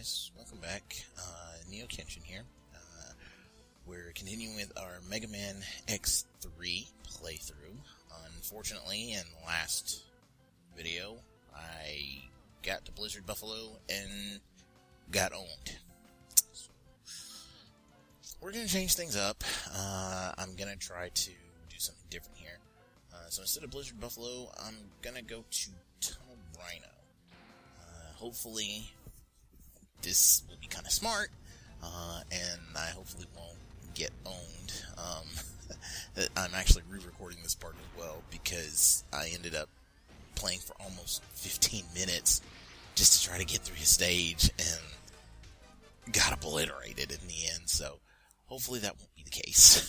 guys, welcome back. Neo Kenshin here. We're continuing with our Megaman X3 playthrough. Unfortunately, in the last video, I got to Blizzard Buffalo and got owned. So, we're going to change things up. I'm going to try to do something different here. So instead of Blizzard Buffalo, I'm going to go to Tunnel Rhino. Hopefully, this will be kind of smart, and I hopefully won't get owned. I'm actually re-recording this part as well, because I ended up playing for almost 15 minutes just to try to get through his stage, and got obliterated in the end, so hopefully that won't be the case.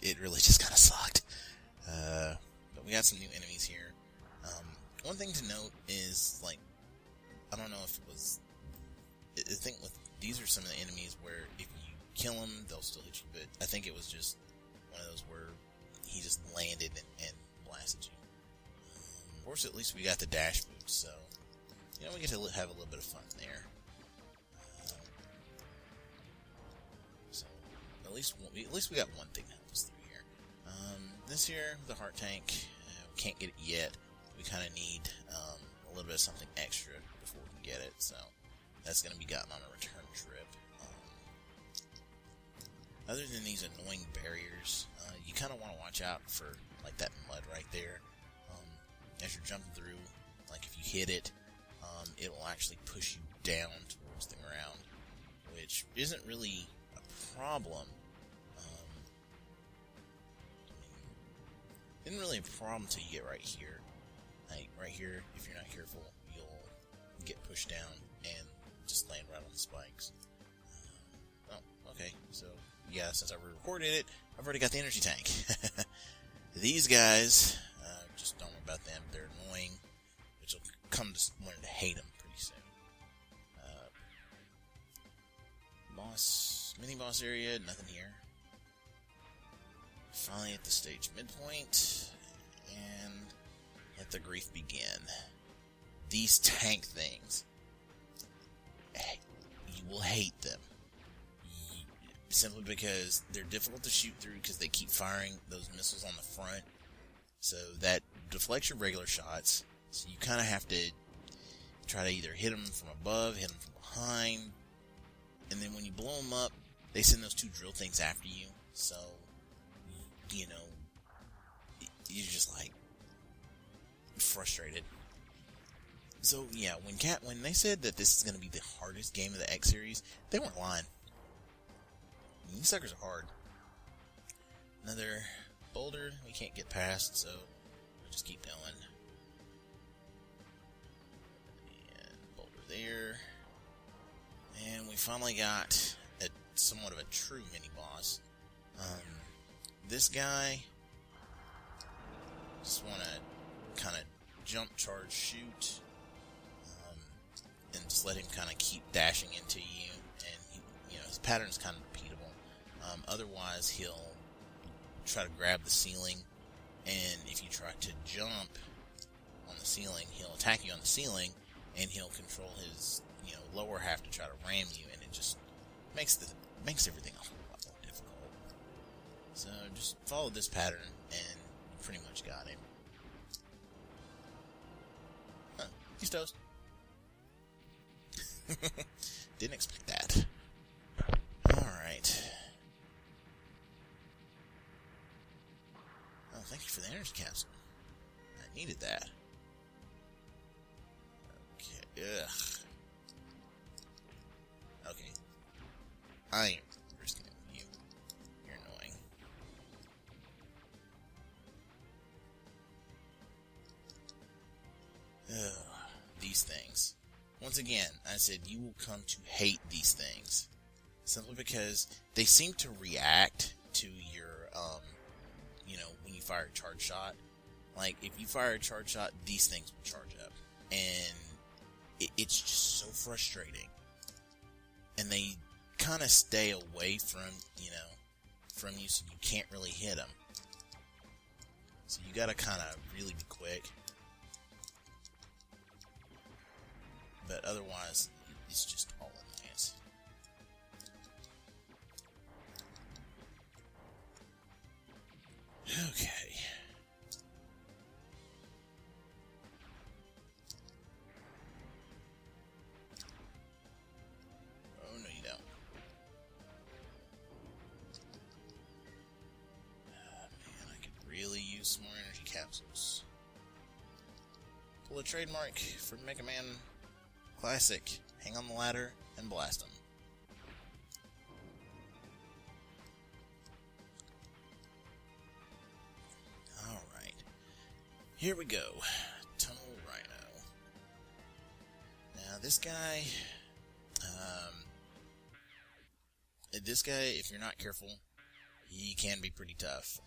It really just kind of sucked. But we got some new enemies here. One thing to note is, like, I don't know if it was, I think these are some of the enemies where if you kill them, they'll still hit you, but I think it was just one of those where he just landed and blasted you. Of course, at least we got the dash boots, so, we get to have a little bit of fun there. So, at least we got one thing to help us through here. This here, the heart tank, we can't get it yet. We kind of need a little bit of something extra before we can get it, so that's going to be gotten on a return trip. Other than these annoying barriers, you kind of want to watch out for like that mud right there. As you're jumping through, like if you hit it, it will actually push you down towards the ground, which isn't really a problem. Isn't really a problem until you get right here. Like, right here, if you're not careful, you'll get pushed down and just land right on the spikes. Okay, so, yeah, since I recorded it, I've already got the energy tank. These guys, just don't worry about them. They're annoying, but you'll come to learn to hate them pretty soon. Mini-boss area, nothing here. Finally at the stage midpoint, and let the grief begin. These tank things, you will hate them. Simply because they're difficult to shoot through because they keep firing those missiles on the front. So that deflects your regular shots. So you kind of have to try to either hit them from above, hit them from behind. And then when you blow them up, they send those two drill things after you. So, you're just like frustrated. So yeah, when they said that this is going to be the hardest game of the X series, they weren't lying. These suckers are hard. Another boulder we can't get past, so we'll just keep going. And boulder there. And we finally got somewhat of a true mini-boss. This guy, just want to kind of jump, charge, shoot, and just let him kind of keep dashing into you, and his pattern's kind of repeatable. Otherwise, he'll try to grab the ceiling, and if you try to jump on the ceiling, he'll attack you on the ceiling, and he'll control his lower half to try to ram you, and it just makes everything a whole lot more difficult. So just follow this pattern, and you pretty much got him. Huh, he's toast. Didn't expect that. Alright. Oh, thank you for the energy capsule. I needed that. Okay, ugh. Okay. I ain't risking it with you. You're annoying. Ugh, these things. Once again, I said you will come to hate these things. Simply because they seem to react to your, when you fire a charge shot. Like, if you fire a charge shot, these things will charge up. And it's just so frustrating. And they kind of stay away from you, so you can't really hit them. So you gotta kind of really be quick. But otherwise, it's just all in lance. Okay. Oh, no, you don't. Man, I could really use some more energy capsules. Pull a trademark from Megaman Classic. Hang on the ladder and blast them. Alright. Here we go. Tunnel Rhino. Now, this guy, if you're not careful, he can be pretty tough.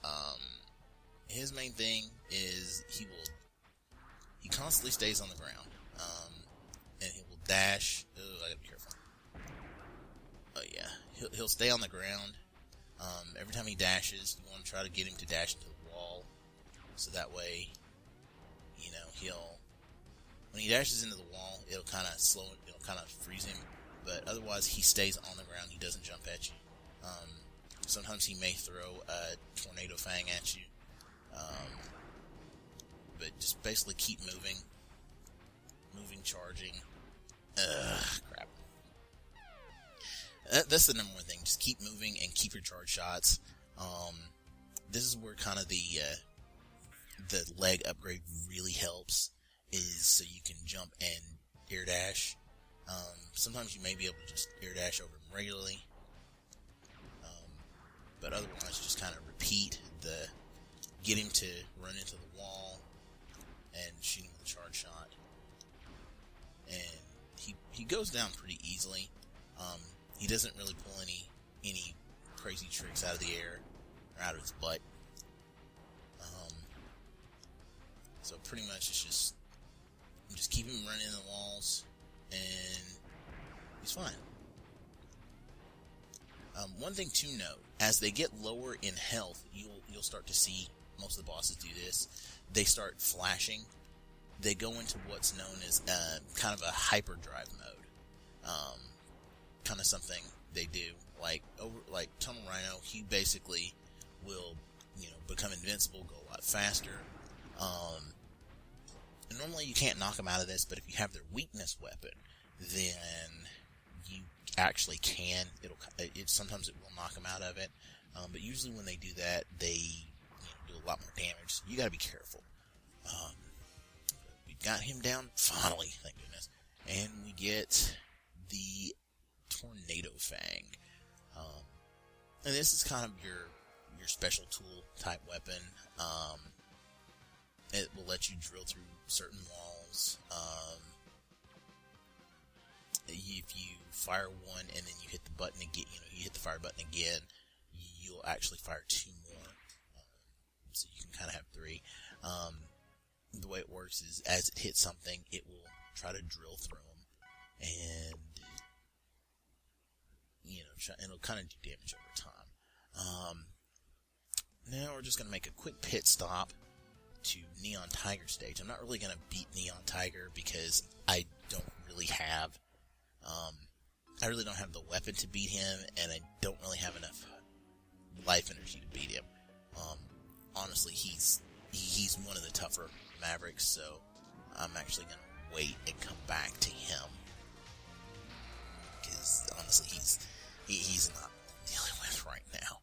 His main thing is he constantly stays on the ground. And he will dash. Oh, I gotta be careful. Oh yeah, he'll stay on the ground. Every time he dashes, you want to try to get him to dash into the wall, so that way, you know, when he dashes into the wall, it'll kind of freeze him. But otherwise, he stays on the ground. He doesn't jump at you. Sometimes he may throw a tornado fang at you. But just basically keep moving, charging. Crap. That's the number one thing. Just keep moving and keep your charge shots. This is where kind of the leg upgrade really helps, is so you can jump and air dash. Sometimes you may be able to just air dash over them regularly. But otherwise, just kind of repeat get him to run into the wall and shoot him with a charge shot. And he goes down pretty easily. He doesn't really pull any crazy tricks out of the air or out of his butt. So pretty much it's just keep him running in the walls and he's fine. One thing to note, as they get lower in health, you'll start to see most of the bosses do this. They start flashing. They go into what's known as kind of a hyperdrive mode. Kind of something they do. Like Tunnel Rhino, he basically will, become invincible, go a lot faster. And normally you can't knock them out of this, but if you have their weakness weapon, then you actually can. Sometimes it will knock them out of it. But usually when they do that, they do a lot more damage. So you gotta be careful. We got him down finally, thank goodness. And we get the Tornado Fang. And this is kind of your special tool type weapon. It will let you drill through certain walls. If you fire one and then you hit the button again, you hit the fire button again, you'll actually fire two more. So you can kind of have three. The way it works is as it hits something, it will try to drill through them. And, it'll kind of do damage over time. Now we're just going to make a quick pit stop to Neon Tiger stage. I'm not really going to beat Neon Tiger because I don't really have the weapon to beat him, and I don't really have enough life energy to beat him. Honestly, he's one of the tougher Mavericks, so I'm actually going to wait and come back to him. Because, honestly, he's not dealing with right now.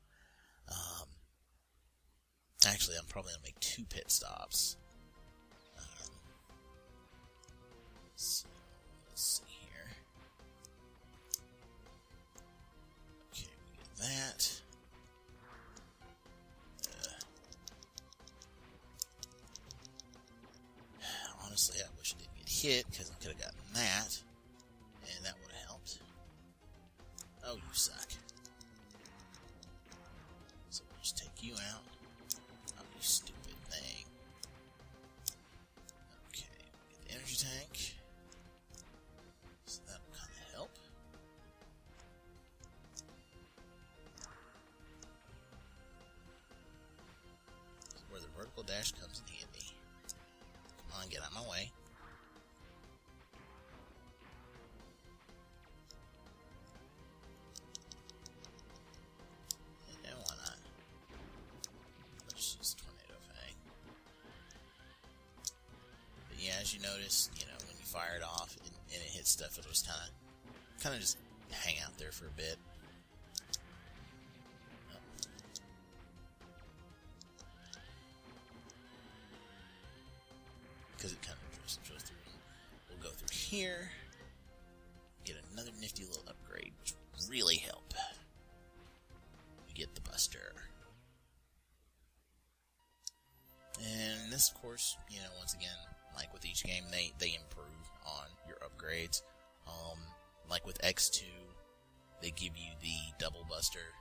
Actually, I'm probably going to make 2 pit stops. So, let's see here. Okay, we get that. Honestly, I wish I didn't get hit, because I could have gotten that, and that would have helped. Oh, you suck. So we'll just take you out. Oh, you stupid thing. Okay, get the energy tank. So that will kind of help. This is where the vertical dash comes in handy. Come on, get out of my way. as you notice, when you fire it off and it hits stuff, it'll just kind of just hang out there for a bit. Because it kind of drills through. We'll go through here, get another nifty little upgrade, which will really help. We get the Buster. And this, of course, once again, like with each game, they improve on your upgrades. Like with X2, they give you the double Buster.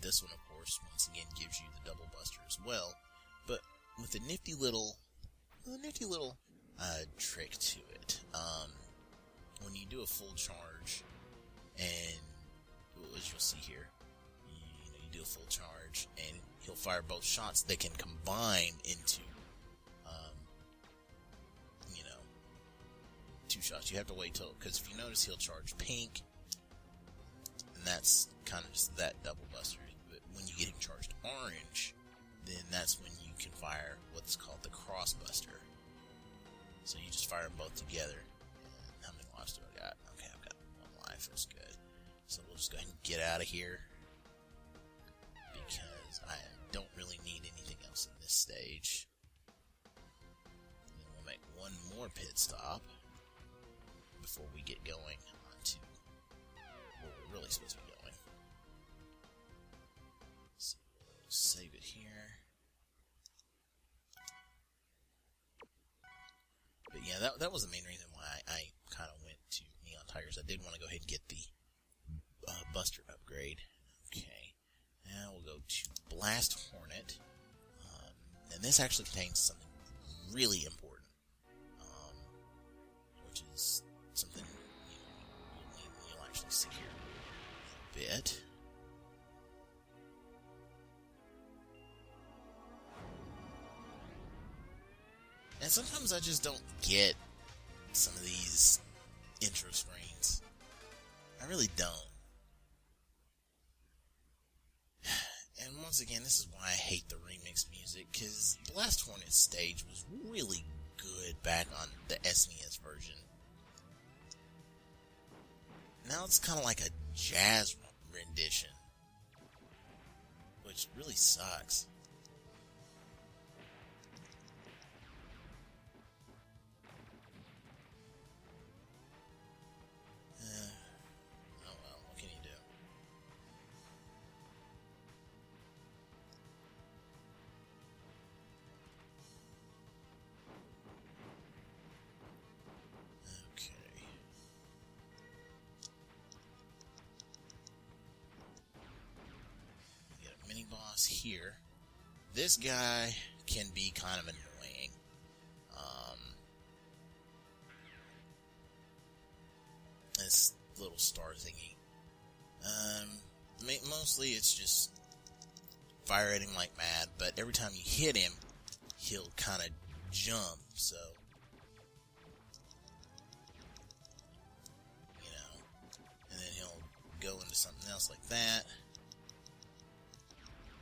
This one, of course, once again, gives you the double Buster as well. But with a nifty little trick to it. When you do a full charge, and as you'll see here, you do a full charge, and he'll fire both shots. They can combine into, 2 shots. You have to wait because if you notice, he'll charge pink, and that's kind of just that double Buster. But when you get him charged orange, then that's when you can fire what's called the cross Buster. So you just fire them both together. And how many lives do I got? Okay, I've got 1 life. That's good. So we'll just go ahead and get out of here, because I don't really need anything else in this stage. And then we'll make one more pit stop before we get going onto where we're really supposed to be going. So we'll save it here. But yeah, that was the main reason why I kind of went to Neon Tigers. I did want to go ahead and get the Buster upgrade. Okay, now we'll go to Blast Hornet. And this actually contains something really important, which is something you'll actually see here in a bit. And sometimes I just don't get some of these intro screens. I really don't. And once again, this is why I hate the remix music, because Blast Hornet's stage was really good back on the SNES version. Now it's kind of like a jazz rendition, which really sucks. Oh well, what can you do? Okay. We get a mini boss here. This guy can be kind of annoying. This little star thingy. Mostly it's just fire at him like mad, but every time you hit him, he'll kind of jump, so, and then he'll go into something else like that,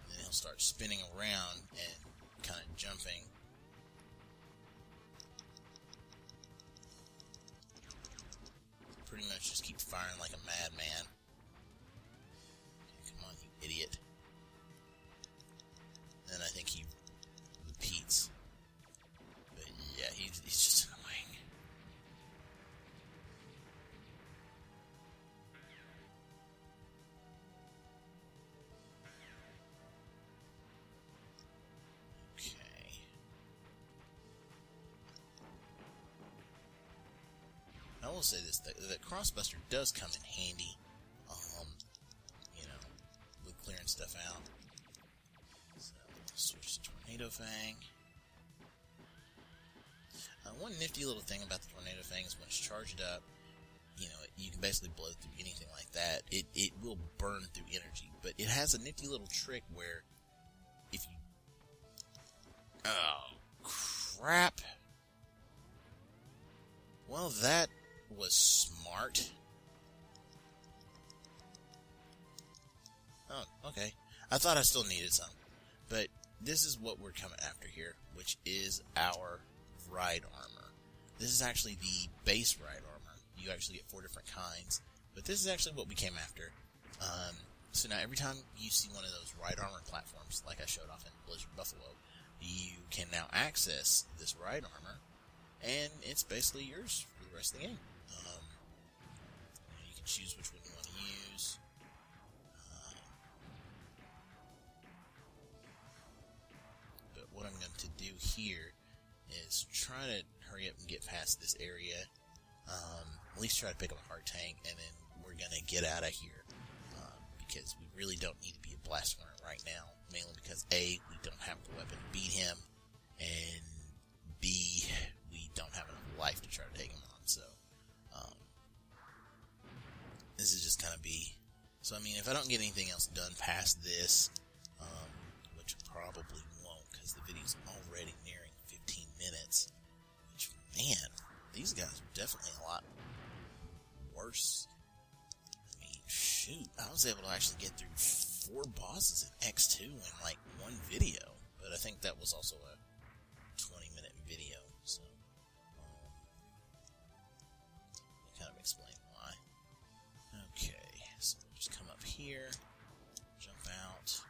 and then he'll start spinning around and kind of jumping. Pretty much just keep firing like a madman. Come on, you idiot. Then I think he repeats. But yeah, he's just annoying. Okay. I will say this, the Crossbuster does come in handy, with clearing stuff out. So, switch to Tornado Fang. One nifty little thing about the Tornado Fang is when it's charged up, you can basically blow through anything like that. It will burn through energy, but it has a nifty little trick where if you... Oh, crap. Well, that was smart. Oh, okay. I thought I still needed some. But this is what we're coming after here, which is our ride armor. this is actually the base ride armor. You actually get 4 different kinds, but this is actually what we came after. So now every time you see one of those ride armor platforms, like I showed off in Blizzard Buffalo, you can now access this ride armor, and it's basically yours for the rest of the game. You can choose which one you want to use. But what I'm going to do here is try to hurry up and get past this area. At least try to pick up a hard tank, and then we're going to get out of here. Because we really don't need to be a blast runner right now. Mainly because A, we don't have the weapon to beat him, and B, we don't have enough life to try to take him on. So, this is just kind of B. So, I mean, if I don't get anything else done past this, which probably won't, because the video's already nearing 15 minutes, which, man, these guys are definitely a lot worse. Shoot, I was able to actually get through 4 bosses in X2 in like one video, but I think that was also a 20-minute video, so kind of explain why. Okay, so we'll just come up here, jump out,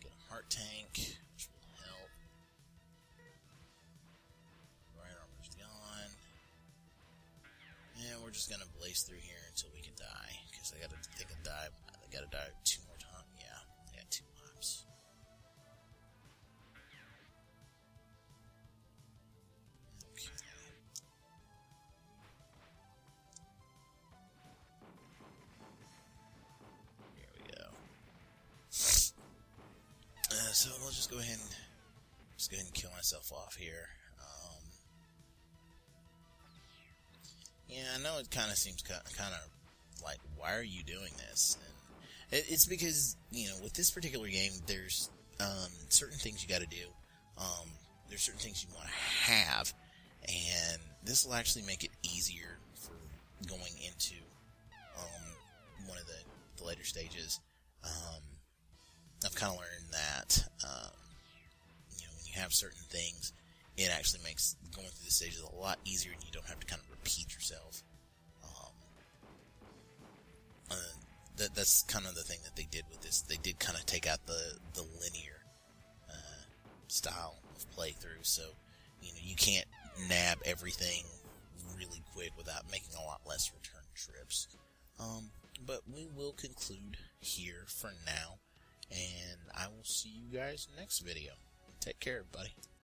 get a heart tank, which will help. Right armor's gone. And we're just gonna blaze through here until we can die. Because I gotta die 2 more times. Yeah, I got 2 lives. Okay. Here we go. So we'll just go ahead and kill myself off here. Yeah, I know it kind of seems kind of like, why are you doing this? And it's because, you know, with this particular game, there's certain things you got to do. There's certain things you want to have, and this will actually make it easier for going into one of the later stages. I've kind of learned that you know, when you have certain things, it actually makes going through the stages a lot easier, and you don't have to kind of repeat yourself. That's kind of the thing that they did with this. They did kind of take out the linear style of playthrough, so you know, you can't nab everything really quick without making a lot less return trips. But we will conclude here for now, and I will see you guys next video. Take care, everybody.